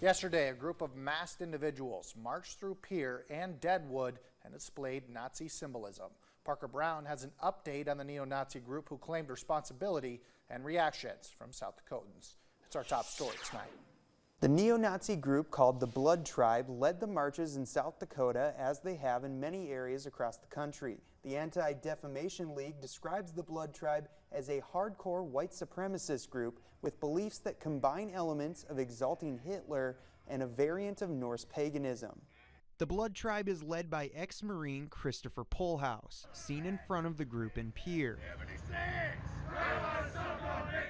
Yesterday, a group of masked individuals marched through Pierre and Deadwood and displayed Nazi symbolism. Parker Brown has an update on the neo-Nazi group who claimed responsibility and reactions from South Dakotans. It's our top story tonight. The neo-Nazi group called the Blood Tribe led the marches in South Dakota, as they have in many areas across the country. The Anti-Defamation League describes the Blood Tribe as a hardcore white supremacist group with beliefs that combine elements of exalting Hitler and a variant of Norse paganism. The Blood Tribe is led by ex-Marine Christopher Polhouse, seen in front of the group in Pierre.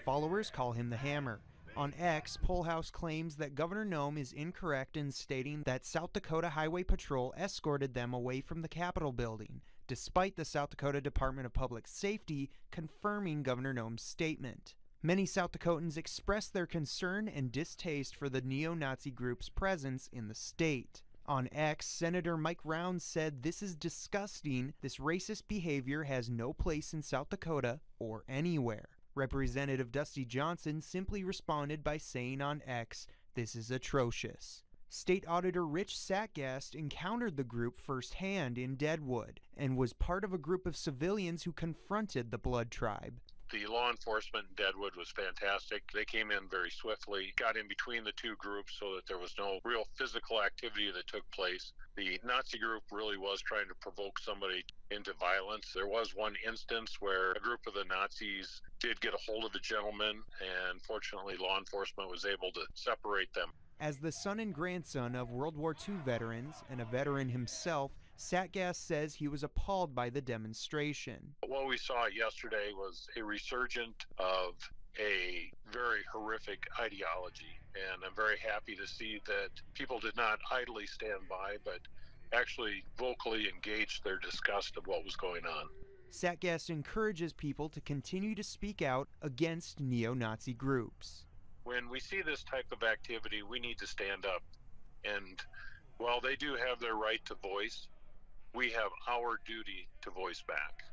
Followers call him the Hammer. On X, Polhouse claims that Governor Noem is incorrect in stating that South Dakota Highway Patrol escorted them away from the Capitol building, despite the South Dakota Department of Public Safety confirming Governor Noem's statement. Many South Dakotans expressed their concern and distaste for the neo-Nazi group's presence in the state. On X, Senator Mike Rounds said, "This is disgusting. This racist behavior has no place in South Dakota or anywhere." Representative Dusty Johnson simply responded by saying on X, "This is atrocious." State Auditor Rich Satgast encountered the group firsthand in Deadwood and was part of a group of civilians who confronted the Blood Tribe. The law enforcement in Deadwood was fantastic. They came in very swiftly, got in between the two groups so that there was no real physical activity that took place. The Nazi group really was trying to provoke somebody into violence. There was one instance where a group of the Nazis did get a hold of the gentleman, and fortunately law enforcement was able to separate them. As the son and grandson of World War II veterans and a veteran himself, Satgast says he was appalled by the demonstration. What we saw yesterday was a resurgence of a very horrific ideology, and I'm very happy to see that people did not idly stand by, but actually vocally engaged their disgust of what was going on. Satgast encourages people to continue to speak out against neo-Nazi groups. When we see this type of activity, we need to stand up. And while they do have their right to voice, we have our duty to voice back.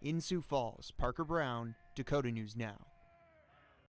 In Sioux Falls, Parker Brown, Dakota News Now.